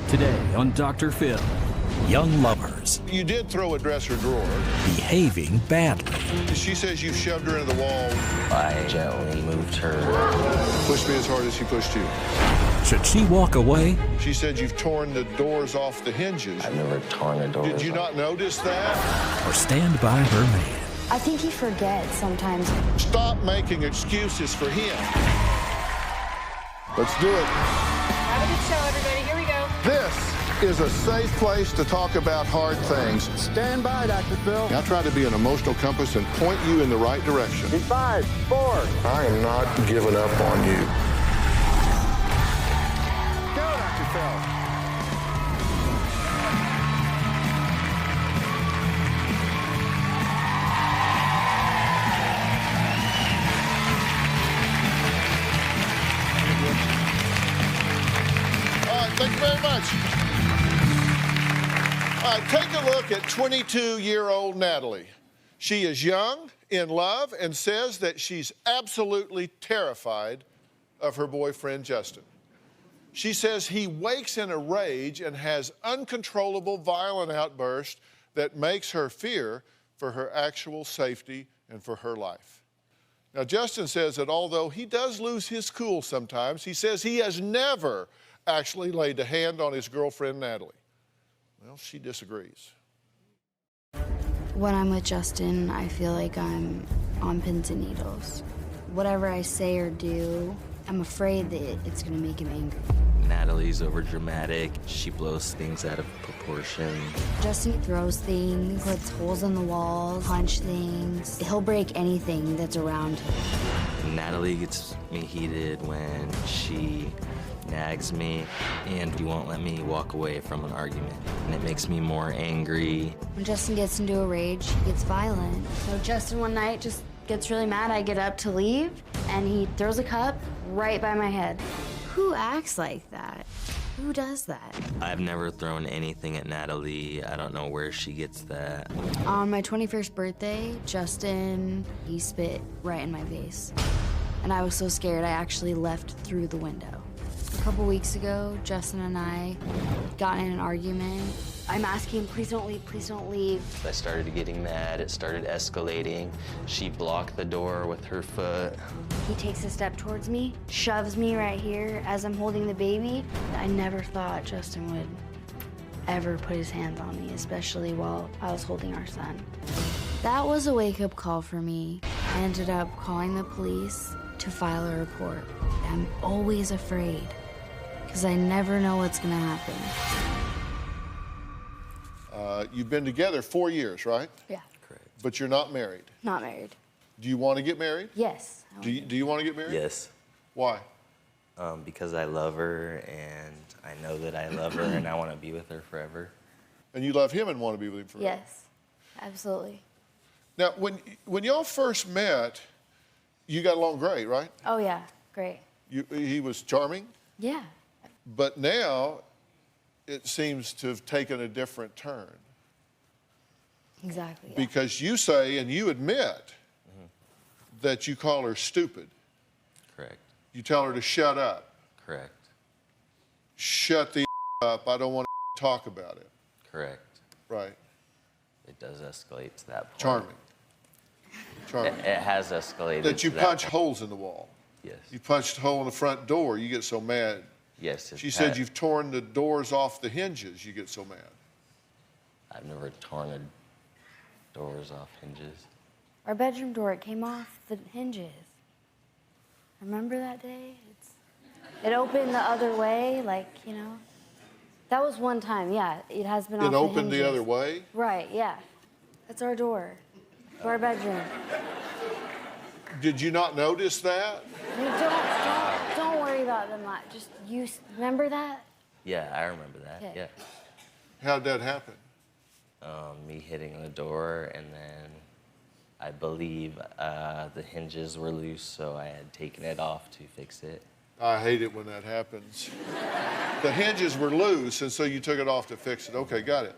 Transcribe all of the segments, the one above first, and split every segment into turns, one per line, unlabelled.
Today on Dr. Phil, young lovers
You did throw a dresser drawer.
behaving badly.
She says you shoved her into the wall.
I gently moved her.
Pushed me as hard as she pushed you.
Should she walk away?
She said you've torn the doors off the hinges.
I've never torn a door.
Did you not notice that?
Or stand by her man?
I think he forgets sometimes.
Stop making excuses for him. Let's do it.
Have a good show, everybody. Here we go.
This is a safe place to talk about hard things.
Stand by, Dr. Phil.
I try to be an emotional compass and point you in the right direction.
In 5, 4.
I am not giving up on you.
Go, Dr. Phil.
All right, thank you very much. All right, take a look at 22-year-old Natalie. She is young, in love, and says that she's absolutely terrified of her boyfriend, Justin. She says he wakes in a rage and has uncontrollable violent outbursts that makes her fear for her actual safety and for her life. Now, Justin says that although he does lose his cool sometimes, he says he has never actually laid a hand on his girlfriend, Natalie. Well, she disagrees.
When I'm with Justin, I feel like I'm on pins and needles. Whatever I say or do, I'm afraid that it's gonna make him angry.
Natalie's overdramatic. She blows things out of proportion.
Justin throws things, puts holes in the walls, punch things. He'll break anything that's around him.
Natalie gets me heated when she nags me, and he won't let me walk away from an argument. And it makes me more angry.
When Justin gets into a rage, he gets violent. So Justin one night just gets really mad. I get up to leave, and he throws a cup right by my head. Who acts like that? Who does that?
I've never thrown anything at Natalie. I don't know where she gets that.
On my 21st birthday, Justin, he spit right in my face. And I was so scared, I actually left through the window. A couple weeks ago, Justin and I got in an argument. I'm asking him, please don't leave, please don't leave.
I started getting mad. It started escalating. She blocked the door with her foot.
He takes a step towards me, shoves me right here as I'm holding the baby. I never thought Justin would ever put his hands on me, especially while I was holding our son. That was a wake-up call for me. I ended up calling the police to file a report. I'm always afraid, because I never know what's gonna happen.
You've been together 4 years, right?
Yeah,
Correct.
But you're not married.
not married.
Do you want to get married?
Yes.
Do you want to get married?
Yes.
Why?
Because I love her, and I know that I love her, and I want to be with her forever.
And you love him and want to be with him forever?
Yes, absolutely.
Now, when y'all first met, you got along great, right?
Oh yeah, great.
He was charming,
Yeah.
but now it seems to have taken a different turn.
Exactly. Yeah.
Because you say and you admit that you call her stupid.
Correct.
You tell her to shut up.
Correct.
Shut the up. I don't want to talk about it.
Correct.
Right.
It does escalate to that point.
Charming. Charming.
It has escalated.
That you
to
punch
point.
holes in the wall.
Yes.
You punched a hole in the front door, you get so mad.
Yes.
She said you've torn the doors off the hinges, you get so mad.
I've never torn the doors off hinges.
Our bedroom door, it came off the hinges. Remember that day? It opened the other way, like, you know. That was one time, yeah. It has been off
It
the
opened the
hinges.
other way?
Right, yeah. That's our door to our bedroom.
Did you not notice that?
Don't worry about them. Just remember that?
Yeah, I remember that.
Okay.
Yeah.
How did that happen?
Me hitting the door, and then I believe the hinges were loose, so I had taken it off to fix it.
I hate it when that happens. The hinges were loose, and so you took it off to fix it. Okay, got it.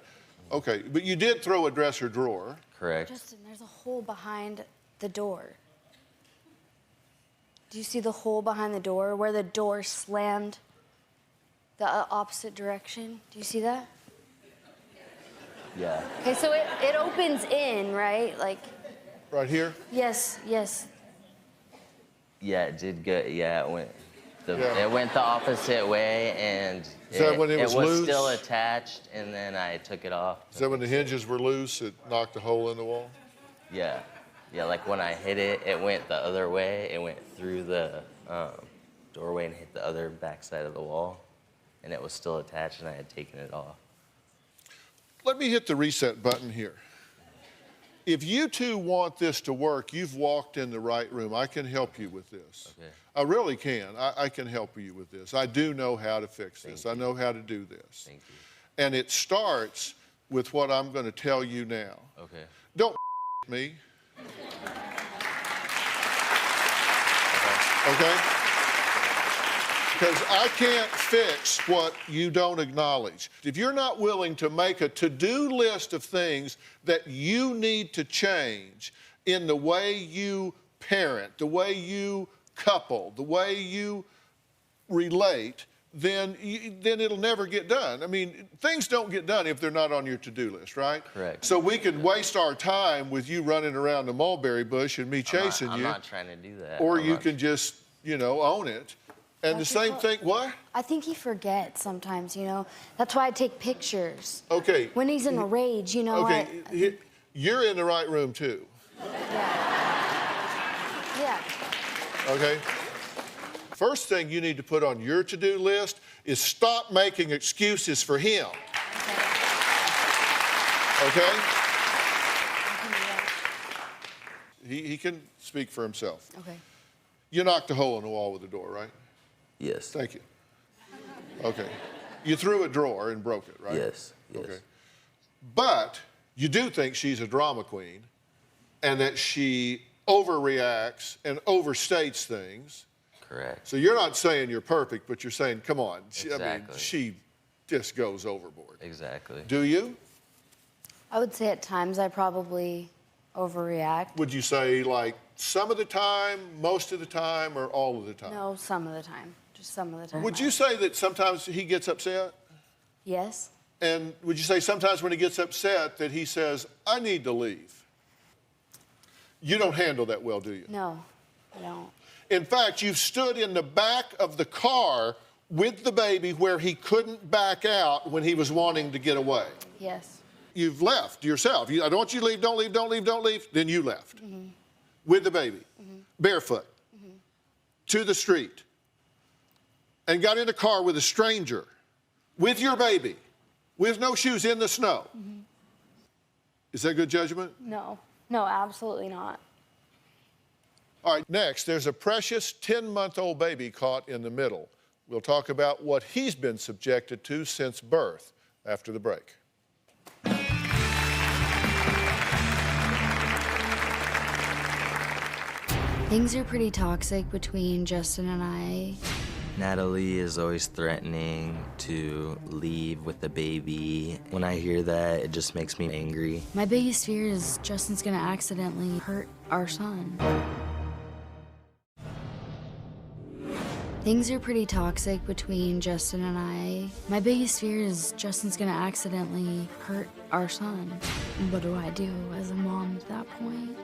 Okay, but you did throw a dresser drawer.
Correct.
Justin, there's a hole behind the door. Do you see the hole behind the door where the door slammed? the opposite direction. Do you see that?
Yeah.
Okay, so it opens in, right? Like,
Right here?
yes, yes.
Yeah, it did go. Yeah,
Yeah.
it went the opposite way, and
Is that when it was loose?
still attached, and then I took it off.
Is that when the hinges were loose, it knocked a hole in the wall?
Yeah, yeah. Like when I hit it, it went the other way. It went through the doorway and hit the other backside of the wall, and it was still attached, and I had taken it off.
Let me hit the reset button here. If you two want this to work, you've walked in the right room. I can help you with this.
Okay.
I really can. I can help you with this. I do know how to fix this. I know how to do this.
Thank you.
And it starts with what I'm going to tell you now.
Okay.
Don't me. Okay? Because I can't fix what you don't acknowledge. If you're not willing to make a to-do list of things that you need to change in the way you parent, the way you couple, the way you relate, then it'll never get done. I mean, things don't get done if they're not on your to-do list, right?
Correct.
So we could waste our time with you running around the mulberry bush and me chasing you.
I'm not trying to do that.
Or you can just, own it. And the same thing, what?
I think he forgets sometimes, That's why I take pictures.
Okay.
When he's in a rage,
Okay, you're in the right room too.
Yeah.
Okay? First thing you need to put on your to-do list is stop making excuses for him. Okay? He can speak for himself.
Okay.
You knocked a hole in the wall with the door, right?
Yes.
Thank you. Okay. You threw a drawer and broke it, right?
Yes. Yes.
Okay. But you do think she's a drama queen and that she overreacts and overstates things.
Correct.
So you're not saying you're perfect, but you're saying, come on.
Exactly.
She just goes overboard.
Exactly.
Do you?
I would say at times I probably overreact.
Would you say like some of the time, most of the time, or all of the time?
No, some of the time. Just some of the time.
Would you say that sometimes he gets upset?
Yes.
And would you say sometimes when he gets upset that he says, I need to leave? You don't handle that well, do you?
No, I don't.
In fact, you've stood in the back of the car with the baby where he couldn't back out when he was wanting to get away.
Yes.
You've left yourself. I don't want you to leave, don't leave, don't leave, don't leave. Then you left with the baby, barefoot, to the street, and got in a car with a stranger, with your baby, with no shoes in the snow. Is that good judgment?
No. No, absolutely not.
All right, next, there's a precious 10-month-old baby caught in the middle. We'll talk about what he's been subjected to since birth after the break.
Things are pretty toxic between Justin and I.
Natalie is always threatening to leave with the baby. When I hear that, it just makes me angry.
My biggest fear is Justin's gonna accidentally hurt our son. Things are pretty toxic between Justin and I. My biggest fear is Justin's gonna accidentally hurt our son. What do I do as a mom at that point?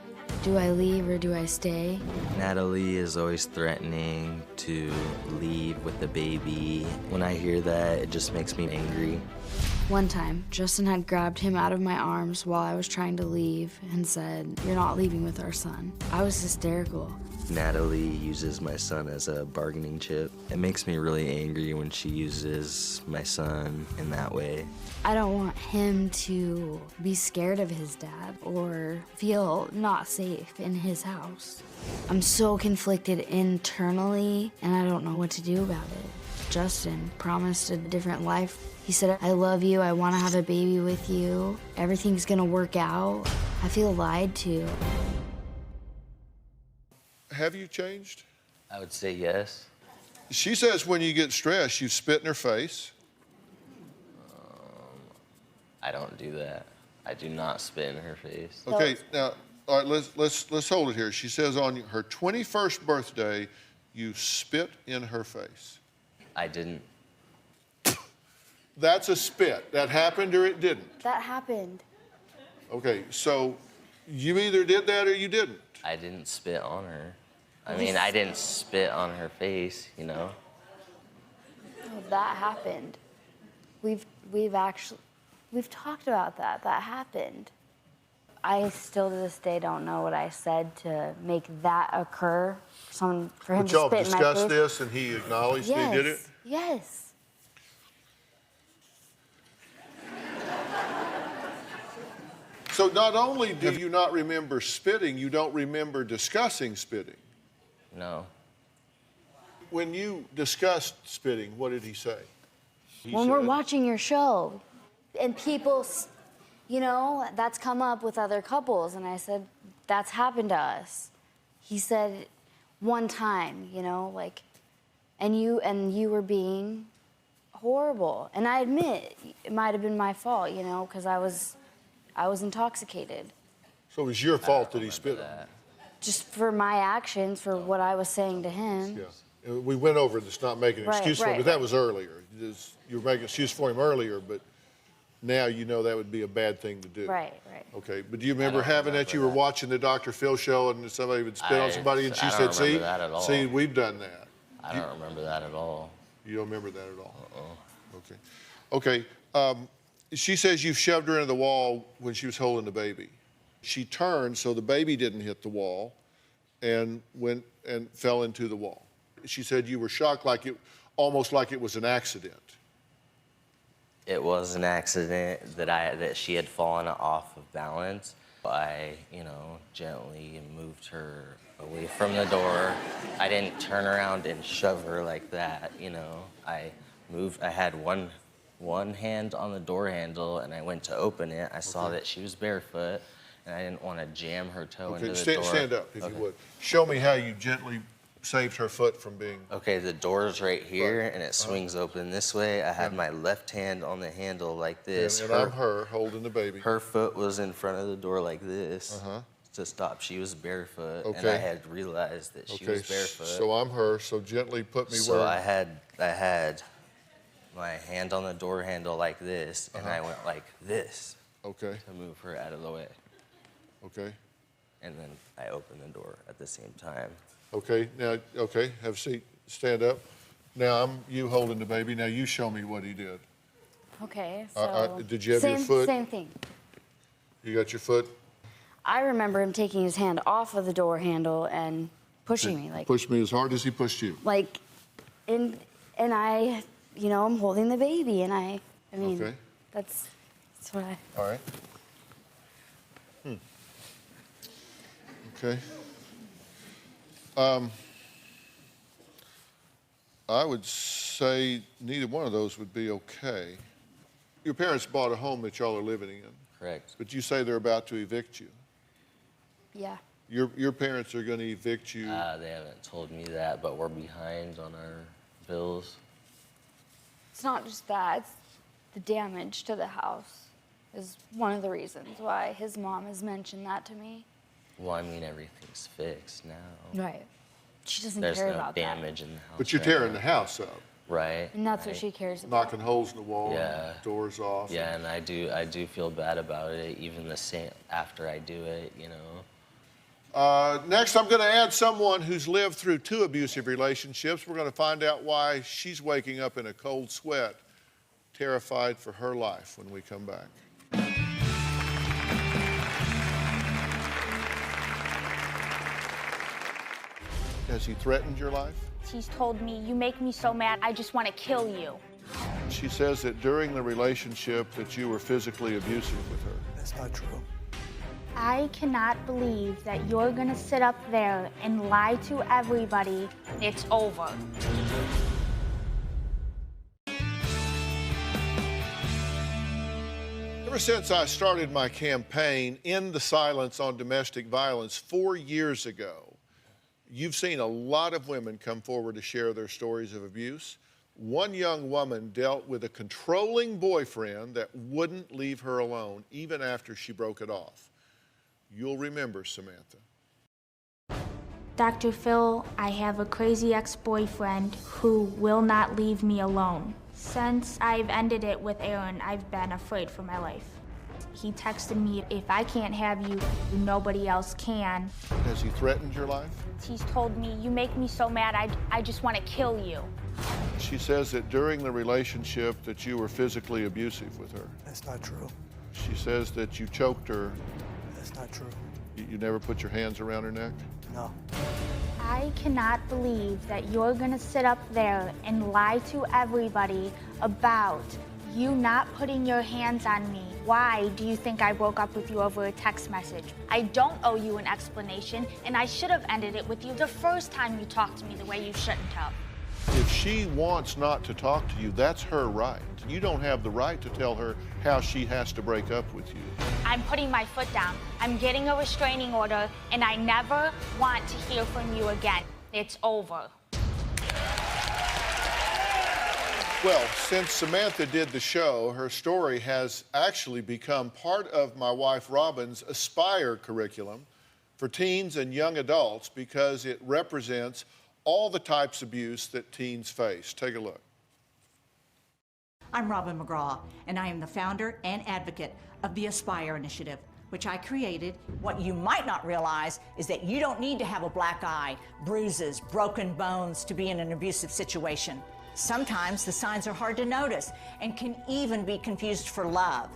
Do I leave or do I stay?
Natalie is always threatening to leave with the baby. When I hear that, it just makes me angry.
One time, Justin had grabbed him out of my arms while I was trying to leave and said, "You're not leaving with our son." I was hysterical.
Natalie uses my son as a bargaining chip. It makes me really angry when she uses my son in that way.
I don't want him to be scared of his dad or feel not safe in his house. I'm so conflicted internally, and I don't know what to do about it. Justin promised a different life. He said, "I love you, I want to have a baby with you. Everything's gonna work out." I feel lied to.
Have you changed?
I would say yes.
She says when you get stressed, you spit in her face.
I don't do that. I do not spit in her face.
Okay, now, all right, let's hold it here. She says on her 21st birthday, you spit in her face.
I didn't.
That's a spit. That happened or it didn't?
That happened.
Okay, so you either did that or you didn't.
I didn't spit on her. I mean, I didn't spit on her face, you know?
Oh, that happened. We've talked about that. That happened. I still to this day don't know what I said to make that occur. For him
But
to
y'all
spit in my face.
discussed this and he acknowledged
Yes.
he did it?
Yes.
So not only do you not remember spitting, you don't remember discussing spitting.
No.
When you discussed spitting, what did he say?
When we're watching your show, and people, you know, that's come up with other couples, and I said, that's happened to us. He said, one time, you know, like, and you were being horrible. And I admit, it might have been my fault, you know, because I was intoxicated.
So it was your fault that he spit on
Just for my actions, for what I was saying to him.
you? Yeah. We went over this, not making an
Right,
excuse for him,
right,
but that
right.
was earlier. You were making an excuse for him earlier, but now you know that would be a bad thing to do.
Right, right.
Okay, but do you remember
don't
having that? You were
remember that.
watching the Dr. Phil show and somebody would spit on somebody and she
I
said,
don't
see,
remember that at all.
see, we've done that.
I don't remember that at all.
You don't remember that at all? Okay. Okay. She says you shoved her into the wall when she was holding the baby. She turned so the baby didn't hit the wall and went and fell into the wall. She said you were shocked almost like it was an accident.
It was an accident that she had fallen off of balance. I, you know, gently moved her away from the door. I didn't turn around and shove her like that, you know. I had one hand on the door handle and I went to open it. I saw that she was barefoot and I didn't want to jam her toe into the door.
Stand up if you would. Show me how you gently saved her foot from being...
Okay, the door's right here and it swings open this way. I had my left hand on the handle like this.
And I'm her holding the baby.
Her foot was in front of the door like this to stop. She was barefoot, and I had realized that she was barefoot.
So I'm her, so gently put me
So
where...
I had my hand on the door handle like this, and I went like this
Okay,
to move her out of the way.
okay,
And then I opened the door at the same time.
okay. Now, okay, have a seat, stand up. Now I'm you holding the baby. Now you show me what he did.
Okay, so...
did you have your foot?
Same thing.
You got your foot?
I remember him taking his hand off of the door handle and pushing me, like...
Pushed me as hard as he pushed you.
Like, and I, you know, I'm holding the baby, and I mean,
Okay.
that's what I...
All right. Okay. I would say neither one of those would be okay. Your parents bought a home that y'all are living in,
Correct.
but you say they're about to evict you.
Yeah.
Your parents are going to evict you.
They haven't told me that, but we're behind on our bills.
It's not just that, it's the damage to the house is one of the reasons why his mom has mentioned that to me.
Well, I mean, everything's fixed now.
Right. She doesn't
There's
care
no
about
damage in the house.
But you're
right
tearing
now.
the house up,
Right.
And that's what
right.
she cares about.
knocking holes in the wall,
Yeah.
doors off.
Yeah, and I do feel bad about it, even the same after I do it, you know.
Next, I'm going to add someone who's lived through 2 abusive relationships. We're going to find out why she's waking up in a cold sweat, terrified for her life when we come back. Has he threatened your life?
He's told me, you make me so mad, I just want to kill you.
She says that during the relationship that you were physically abusive with her.
That's not true.
I cannot believe that you're going to sit up there and lie to everybody. It's over.
Ever since I started my campaign, End the Silence on Domestic Violence, 4 years ago, you've seen a lot of women come forward to share their stories of abuse. One young woman dealt with a controlling boyfriend that wouldn't leave her alone, even after she broke it off. You'll remember Samantha.
Dr. Phil, I have a crazy ex-boyfriend who will not leave me alone. Since I've ended it with Aaron, I've been afraid for my life. He texted me, if I can't have you, nobody else can.
Has he threatened your life?
He's told me, you make me so mad, I just want to kill you.
She says that during the relationship that you were physically abusive with her.
That's not true.
She says that you choked her.
That's not true.
You never put your hands around her neck?
No.
I cannot believe that you're gonna sit up there and lie to everybody about you not putting your hands on me. Why do you think I broke up with you over a text message? I don't owe you an explanation, and I should have ended it with you the first time you talked to me the way you shouldn't have.
If she wants not to talk to you, that's her right. You don't have the right to tell her how she has to break up with you.
I'm putting my foot down. I'm getting a restraining order, and I never want to hear from you again. It's over.
Well, since Samantha did the show, her story has actually become part of my wife Robin's Aspire curriculum for teens and young adults because it represents all the types of abuse that teens face. Take a look.
I'm Robin McGraw, and I am the founder and advocate of the Aspire Initiative, which I created.
What you might not realize is that you don't need to have a black eye, bruises, broken bones to be in an abusive situation. Sometimes the signs are hard to notice and can even be confused for love.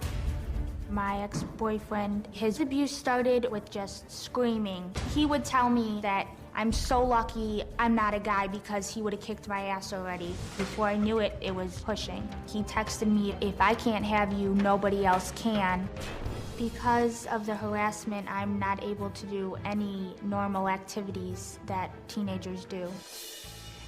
My ex-boyfriend, his abuse started with just screaming. He would tell me that I'm so lucky I'm not a guy because he would have kicked my ass already. Before I knew it, it was pushing. He texted me, if I can't have you, nobody else can. Because of the harassment, I'm not able to do any normal activities that teenagers do.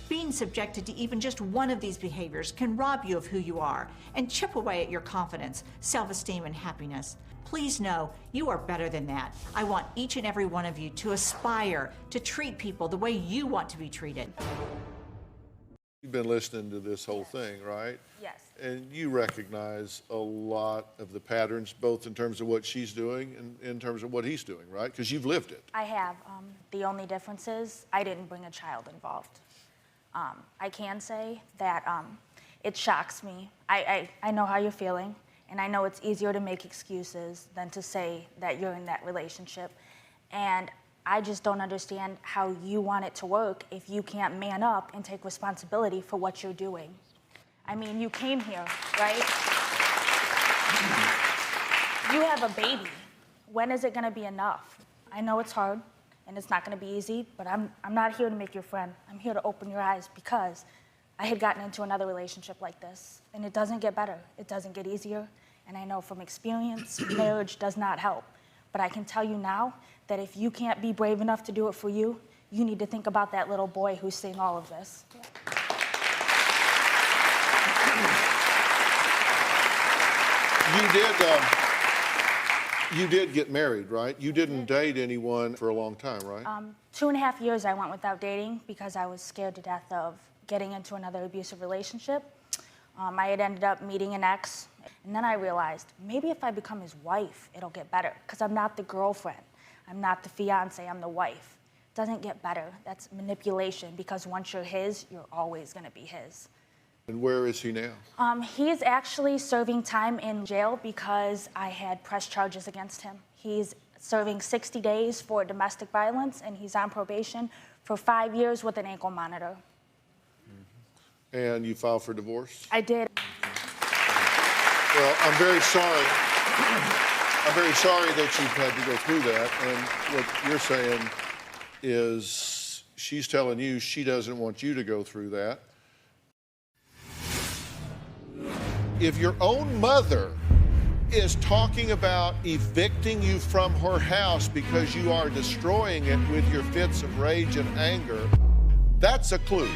Being subjected to even just one of these behaviors can rob you of who you are and chip away at your confidence, self-esteem, and happiness. Please know you are better than that. I want each and every one of you to aspire to treat people the way you want to be treated.
You've been listening to this whole thing, right?
Yes.
And you recognize a lot of the patterns, both in terms of what she's doing and in terms of what he's doing, right? Because you've lived it.
I have. The only difference is I didn't bring a child involved. I can say that it shocks me. I know how you're feeling, and I know it's easier to make excuses than to say that you're in that relationship. And I just don't understand how you want it to work if you can't man up and take responsibility for what you're doing. I mean, you came here, right? You have a baby. When is it gonna be enough? I know it's hard, and it's not gonna be easy, but I'm not here to make your friend. I'm here to open your eyes because I had gotten into another relationship like this, and it doesn't get better. It doesn't get easier, and I know from experience, marriage does not help. But I can tell you now that if you can't be brave enough to do it for you, you need to think about that little boy who's seeing all of this.
You did get married, right? You didn't date anyone for a long time, right?
2.5 years I went without dating because I was scared to death of getting into another abusive relationship. I had ended up meeting an ex, and then I realized maybe if I become his wife, it'll get better, because I'm not the girlfriend. I'm not the fiance, I'm the wife. It doesn't get better. That's manipulation, because once you're his, you're always gonna be his.
And where is he now?
He is actually serving time in jail because I had pressed charges against him. He's serving 60 days for domestic violence, and he's on probation for 5 years with an ankle monitor.
And you filed for divorce?
I did.
Well, I'm very sorry. I'm very sorry that you've had to go through that. And what you're saying is she's telling you she doesn't want you to go through that. If your own mother is talking about evicting you from her house because you are destroying it with your fits of rage and anger, that's a clue.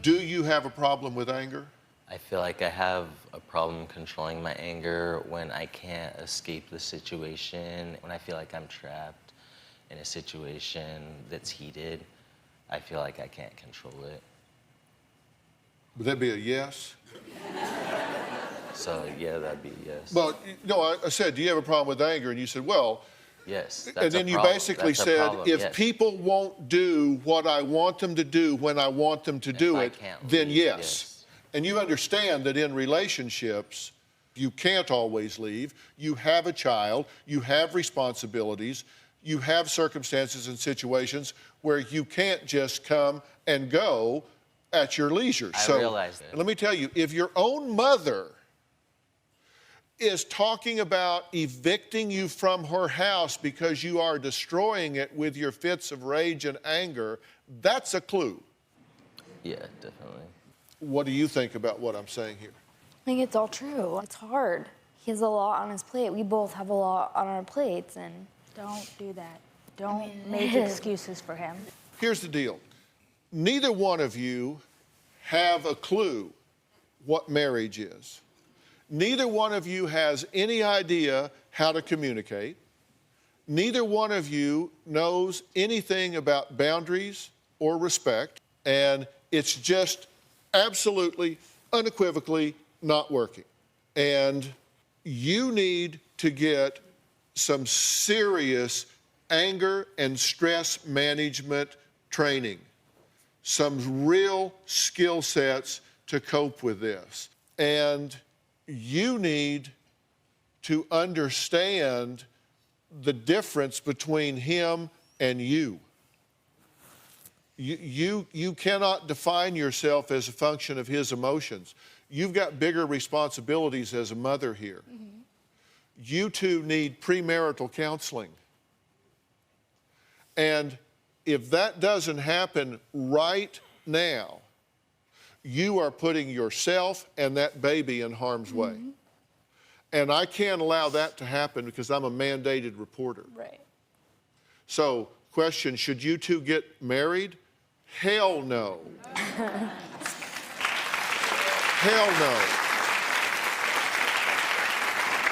Do you have a problem with anger?
I feel like I have a problem controlling my anger when I can't escape the situation, when I feel like I'm trapped in a situation that's heated. I feel like I can't control it.
Would that be a yes?
So, yeah, that'd be a yes.
Well, no, I said, do you have a problem with anger? And you said, well,
Yes. That's
And then
a
you
problem.
basically
That's a
said,
problem,
if
yes.
people won't do what I want them to do when I want them to do
I
it,
can't
then
leave,
yes.
yes.
And you understand that in relationships, you can't always leave. You have a child, you have responsibilities, you have circumstances and situations where you can't just come and go at your leisure.
I realize that.
Let me tell you, if your own mother is talking about evicting you from her house because you are destroying it with your fits of rage and anger, that's a clue.
Yeah, definitely.
What do you think about what I'm saying here?
I think it's all true. It's hard. He has a lot on his plate. We both have a lot on our plates, and
Don't do that. Don't make excuses for him.
Here's the deal. Neither one of you have a clue what marriage is. Neither one of you has any idea how to communicate. Neither one of you knows anything about boundaries or respect, and it's just absolutely, unequivocally not working. And you need to get some serious anger and stress management training, some real skill sets to cope with this. And you need to understand the difference between him and you. You cannot define yourself as a function of his emotions. You've got bigger responsibilities as a mother here. Mm-hmm. You two need premarital counseling. And if that doesn't happen right now, you are putting yourself and that baby in harm's way. And I can't allow that to happen because I'm a mandated reporter.
Right.
So, question, should you two get married? Hell no. Hell no.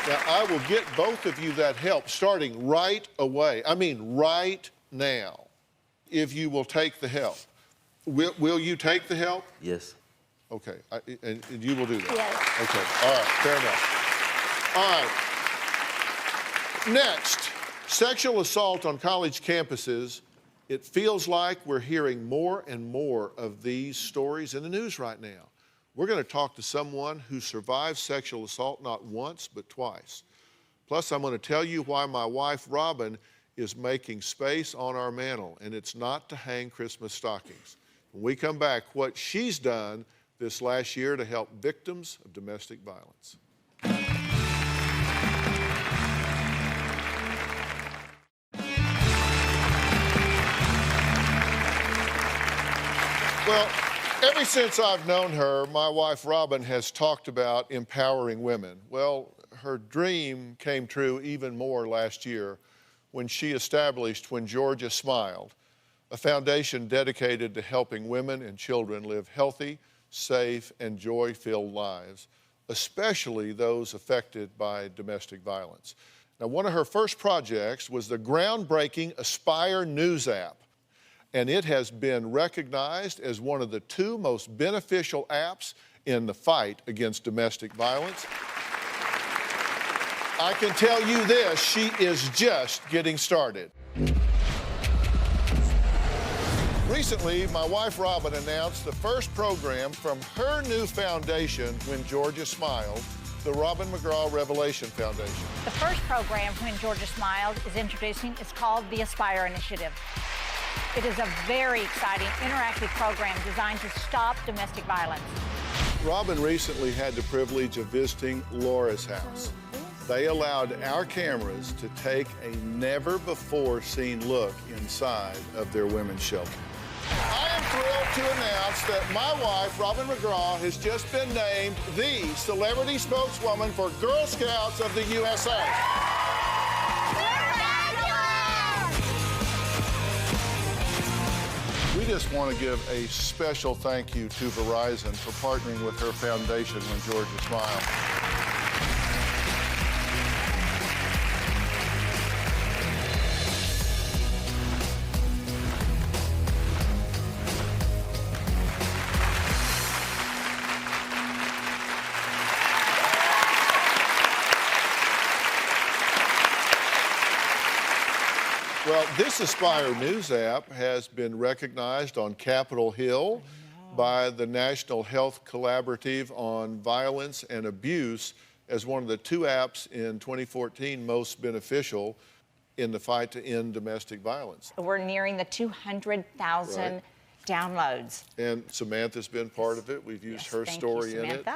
Now, I will get both of you that help starting right away. I mean, right now, if you will take the help. Will you take the help?
Yes.
Okay, and you will do that?
Yes.
Okay, all right, fair enough. All right. Next, sexual assault on college campuses. It feels like we're hearing more and more of these stories in the news right now. We're going to talk to someone who survived sexual assault not once, but twice. Plus, I'm going to tell you why my wife, Robin, is making space on our mantle, and it's not to hang Christmas stockings. When we come back, what she's done this last year to help victims of domestic violence. Well, ever since I've known her, my wife Robin has talked about empowering women. Well, her dream came true even more last year when she established When Georgia Smiled, a foundation dedicated to helping women and children live healthy, safe, and joy-filled lives, especially those affected by domestic violence. Now, one of her first projects was the groundbreaking Aspire News app, and it has been recognized as one of the 2 most beneficial apps in the fight against domestic violence. I can tell you this, she is just getting started. Recently, my wife Robin announced the first program from her new foundation, When Georgia Smiled, the Robin McGraw Revelation Foundation.
The first program, When Georgia Smiled, is introducing is called the Aspire Initiative. It is a very exciting, interactive program designed to stop domestic violence.
Robin recently had the privilege of visiting Laura's house. They allowed our cameras to take a never-before-seen look inside of their women's shelter. I am thrilled to announce that my wife, Robin McGraw, has just been named the celebrity spokeswoman for Girl Scouts of the USA. We just want to give a special thank you to Verizon for partnering with her foundation, When Georgia Smiled. This Aspire News app has been recognized on Capitol Hill by the National Health Collaborative on Violence and Abuse as one of the 2 apps in 2014 most beneficial in the fight to end domestic violence.
We're nearing the 200,000 downloads.
And Samantha's been part of it. We've used her story in it.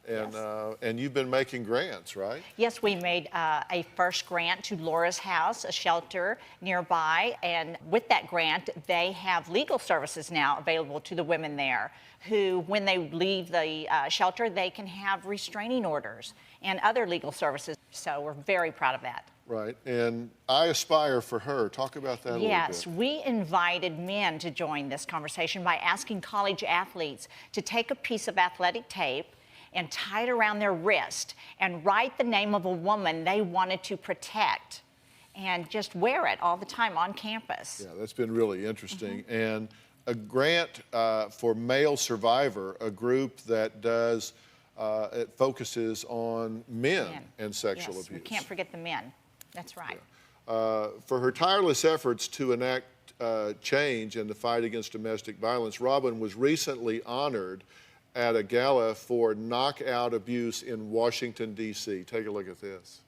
And, and you've been making grants, right?
Yes, we made a first grant to Laura's House, a shelter nearby, and with that grant, they have legal services now available to the women there who, when they leave the shelter, they can have restraining orders and other legal services. So we're very proud of that.
Right, and I Aspire for Her. Talk about that a little bit.
Yes, we invited men to join this conversation by asking college athletes to take a piece of athletic tape and tie it around their wrist and write the name of a woman they wanted to protect and just wear it all the time on campus.
Yeah, that's been really interesting. And a grant for Male Survivor, a group that does, it focuses on men and sexual abuse.
We can't forget the men. That's right.
For her tireless efforts to enact change in the fight against domestic violence, Robin was recently honored at a gala for knockout abuse in Washington, D.C. Take a look at this.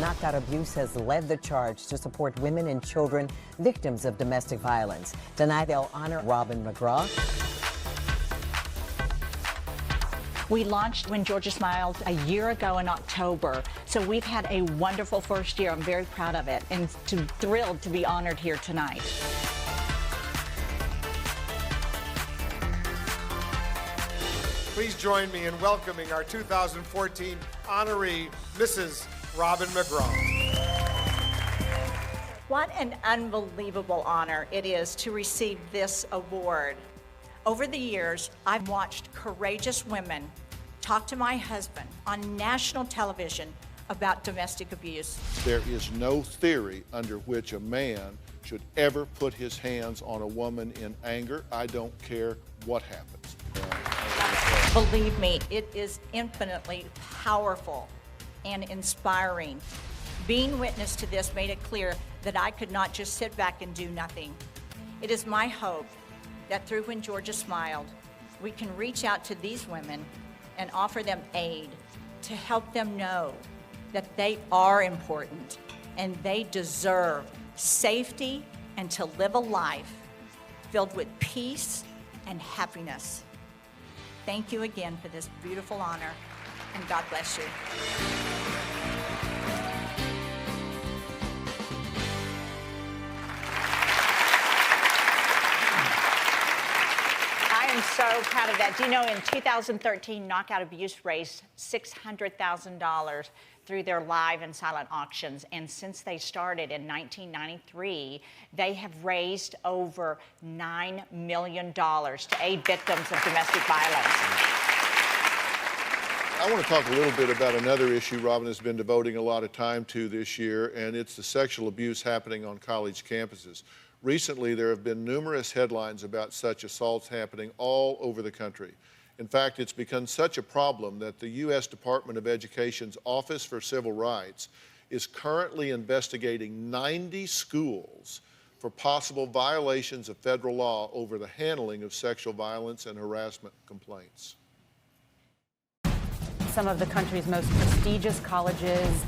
Knockout Abuse has led the charge to support women and children victims of domestic violence. Tonight, they'll honor Robin McGraw.
We launched When Georgia Smiled a year ago in October, so we've had a wonderful first year. I'm very proud of it and thrilled to be honored here tonight.
Please join me in welcoming our 2014 honoree, Mrs. Robin McGraw.
What an unbelievable honor it is to receive this award. Over the years, I've watched courageous women talk to my husband on national television about domestic abuse.
There is no theory under which a man should ever put his hands on a woman in anger. I don't care what happens.
Believe me, it is infinitely powerful and inspiring. Being witness to this made it clear that I could not just sit back and do nothing. It is my hope that through When Georgia Smiled, we can reach out to these women and offer them aid to help them know that they are important and they deserve safety and to live a life filled with peace and happiness. Thank you again for this beautiful honor, and God bless you.
I am so proud of that. Do you know, in 2013, Knockout Abuse raised $600,000 through their live and silent auctions. And since they started in 1993, they have raised over $9 million to aid victims of domestic violence.
I want to talk a little bit about another issue Robin has been devoting a lot of time to this year, and it's the sexual abuse happening on college campuses. Recently, there have been numerous headlines about such assaults happening all over the country. In fact, it's become such a problem that the U.S. Department of Education's Office for Civil Rights is currently investigating 90 schools for possible violations of federal law over the handling of sexual violence and harassment complaints.
Some of the country's most prestigious colleges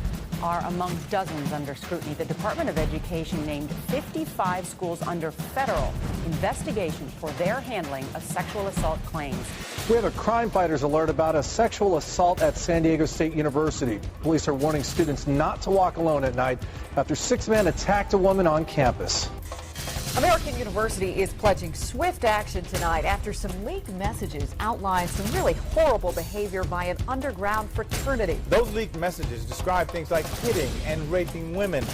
are among dozens under scrutiny. The Department of Education named 55 schools under federal investigation for their handling of sexual assault claims.
We have a crime fighters alert about a sexual assault at San Diego State University. Police are warning students not to walk alone at night after 6 men attacked a woman on campus.
American University is pledging swift action tonight after some leaked messages outline some really horrible behavior by an underground fraternity.
Those leaked messages describe things like hitting and raping women.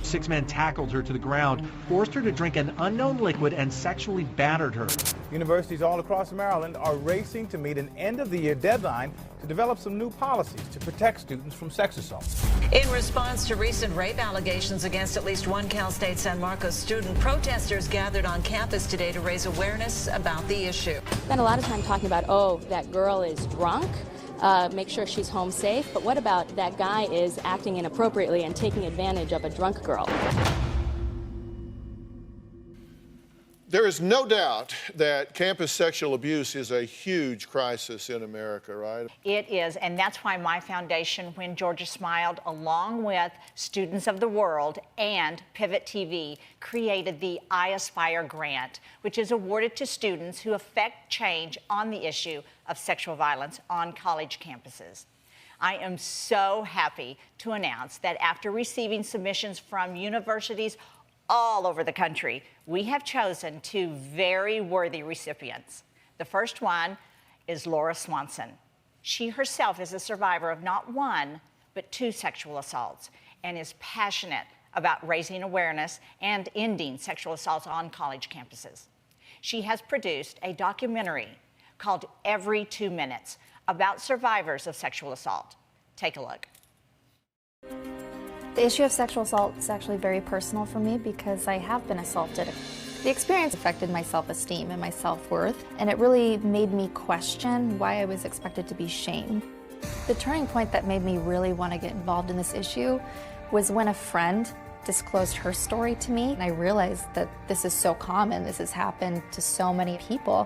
6 men tackled her to the ground, forced her to drink an unknown liquid, and sexually battered her.
Universities all across Maryland are racing to meet an end-of-the-year deadline to develop some new policies to protect students from sex assault.
In response to recent rape allegations against at least one Cal State San Marcos student, protesters gathered on campus today to raise awareness about the issue.
Spent a lot of time talking about, oh, that girl is drunk. make sure she's home safe. But what about that guy is acting inappropriately and taking advantage of a drunk girl?
There is no doubt that campus sexual abuse is a huge crisis in America, right?
It is, and that's why my foundation, When Georgia Smiled, along with Students of the World and Pivot TV, created the I Aspire grant, which is awarded to students who affect change on the issue of sexual violence on college campuses. I am so happy to announce that after receiving submissions from universities all over the country, we have chosen two very worthy recipients. The first one is Laura Swanson. She herself is a survivor of not one, but 2 sexual assaults and is passionate about raising awareness and ending sexual assaults on college campuses. She has produced a documentary called Every 2 Minutes about survivors of sexual assault. Take a look.
The issue of sexual assault is actually very personal for me because I have been assaulted. The experience affected my self-esteem and my self-worth, and it really made me question why I was expected to be shamed. The turning point that made me really want to get involved in this issue was when a friend disclosed her story to me, and I realized that this is so common, this has happened to so many people.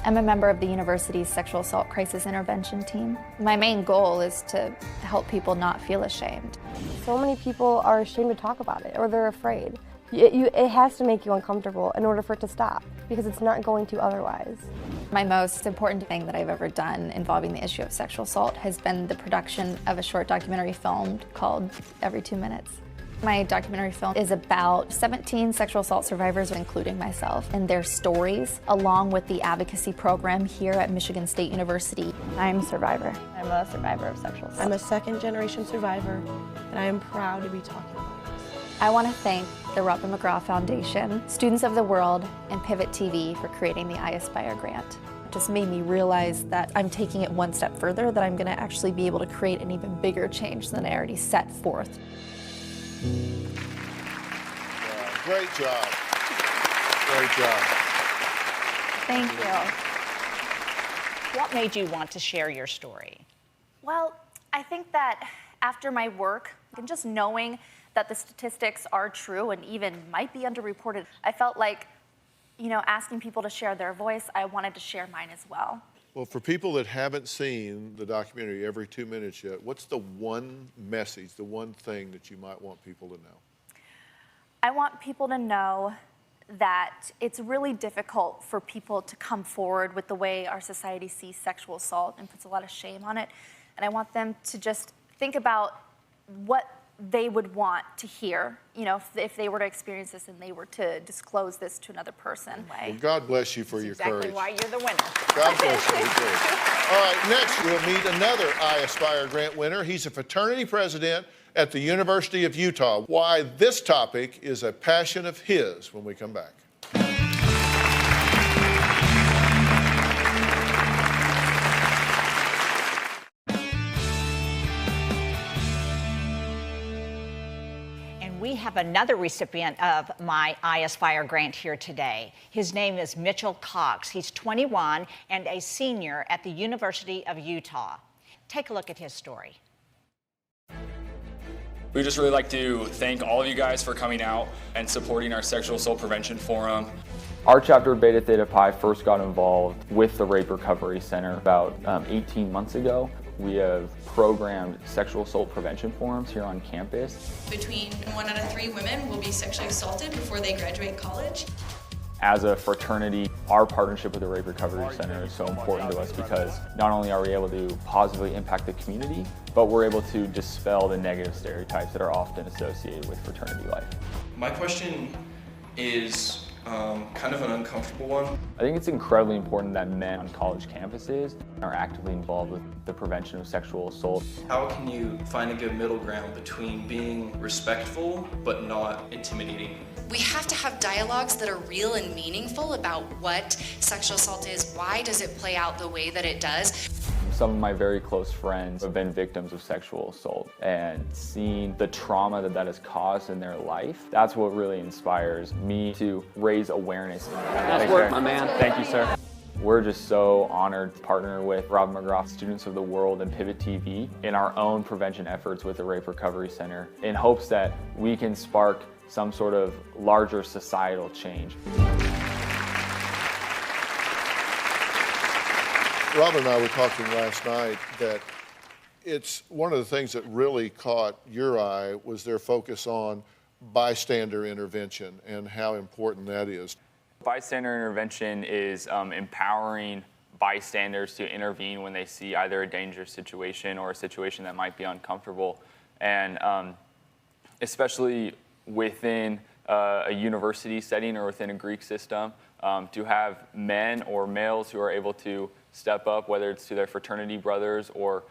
I'm a member of the university's sexual assault crisis intervention team. My main goal is to help people not feel ashamed.
So many people are ashamed to talk about it, or they're afraid. It has to make you uncomfortable in order for it to stop, because it's not going to otherwise.
My most important thing that I've ever done involving the issue of sexual assault has been the production of a short documentary film called Every 2 Minutes. My documentary film is about 17 sexual assault survivors, including myself, and their stories, along with the advocacy program here at Michigan State University.
I'm a survivor. I'm a survivor of sexual assault. I'm a second-generation survivor, and I am proud to be talking about this.
I want to thank the Robin McGraw Foundation, Students of the World, and Pivot TV for creating the I Aspire grant. It just made me realize that I'm taking it one step further, that I'm going to actually be able to create an even bigger change than I already set forth.
Great job. Great job.
Thank you.
What made you want to share your story?
Well, I think that after my work, and just knowing that the statistics are true and even might be underreported, I felt like, asking people to share their voice, I wanted to share mine as well.
Well, for people that haven't seen the documentary Every 2 Minutes yet, what's the one message, the one thing that you might want people to know?
I want people to know that it's really difficult for people to come forward with the way our society sees sexual assault and puts a lot of shame on it. And I want them to just think about what they would want to hear, if they were to experience this and they were to disclose this to another person.
Well, God bless you for your courage.
Exactly why you're the winner.
God bless you. All right, next we'll meet another I Aspire grant winner. He's a fraternity president at the University of Utah. Why this topic is a passion of his when we come back.
We have another recipient of my I Aspire grant here today. His name is Mitchell Cox. He's 21 and a senior at the University of Utah. Take a look at his story.
We'd just really like to thank all of you guys for coming out and supporting our Sexual Assault Prevention Forum.
Our chapter of Beta Theta Pi first got involved with the Rape Recovery Center about 18 months ago. We have programmed sexual assault prevention forums here on campus.
Between 1 out of 3 women will be sexually assaulted before they graduate college.
As a fraternity, our partnership with the Rape Recovery Center is so important to us because not only are we able to positively impact the community, but we're able to dispel the negative stereotypes that are often associated with fraternity life.
My question is kind of an uncomfortable one.
I think it's incredibly important that men on college campuses are actively involved with the prevention of sexual assault.
How can you find a good middle ground between being respectful but not intimidating?
We have to have dialogues that are real and meaningful about what sexual assault is, why does it play out the way that it does.
Some of my very close friends have been victims of sexual assault, and seeing the trauma that has caused in their life, that's what really inspires me to raise awareness.
Nice work, my man.
Thank you, sir. We're just so honored to partner with Robin McGraw, Students of the World, and Pivot TV in our own prevention efforts with the Rape Recovery Center in hopes that we can spark some sort of larger societal change.
Robin and I were talking last night that it's one of the things that really caught your eye was their focus on bystander intervention and how important that is.
Bystander intervention is empowering bystanders to intervene when they see either a dangerous situation or a situation that might be uncomfortable. And especially within a university setting or within a Greek system, to have men or males who are able to step up, whether it's to their fraternity brothers or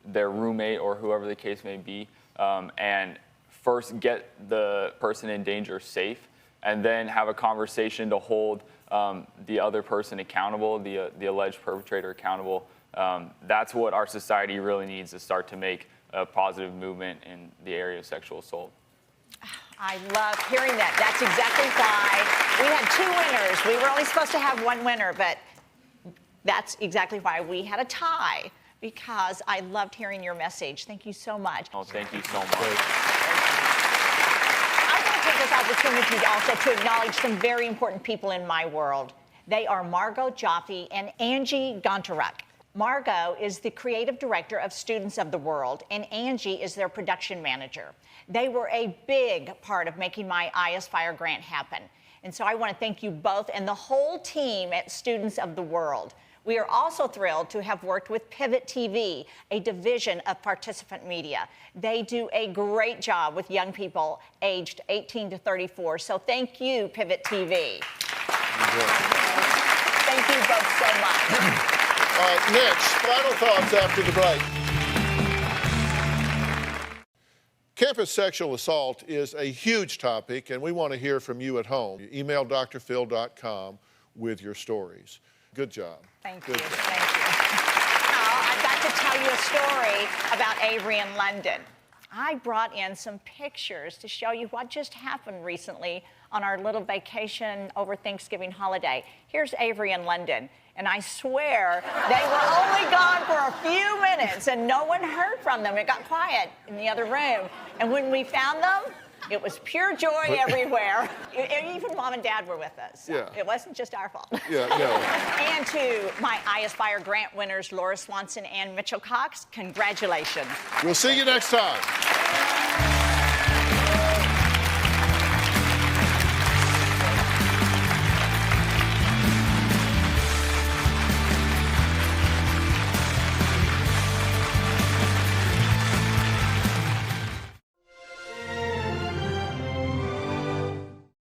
their roommate or whoever the case may be, and first get the person in danger safe, and then have a conversation to hold the other person accountable, the alleged perpetrator accountable. That's what our society really needs to start to make a positive movement in the area of sexual assault.
I love hearing that. That's exactly why we had 2 winners. We were only supposed to have 1 winner, but that's exactly why we had a tie, because I loved hearing your message. Thank you so much.
Oh, thank you so much.
I want to take this opportunity also to acknowledge some very important people in my world. They are Margot Jaffe and Angie Gontaruk. Margot is the creative director of Students of the World, and Angie is their production manager. They were a big part of making my IS-Fire grant happen. And so I want to thank you both and the whole team at Students of the World. We are also thrilled to have worked with Pivot TV, a division of Participant Media. They do a great job with young people aged 18 to 34. So thank you, Pivot TV. Thank you both so much.
All right, Mitch, final thoughts after the break. Campus sexual assault is a huge topic, and we want to hear from you at home. Email drphil.com with your stories. Good job.
Thank you. Thank you. Now, I've got to tell you a story about Avery in London. I brought in some pictures to show you what just happened recently on our little vacation over Thanksgiving holiday. Here's Avery in London. And I swear they were only gone for a few minutes and no one heard from them. It got quiet in the other room. And when we found them, it was pure joy everywhere. Even Mom and Dad were with us. So
yeah.
It wasn't just our fault.
Yeah, no.
And to my IS-Fire grant winners, Laura Swanson and Mitchell Cox, congratulations.
We'll see you next time.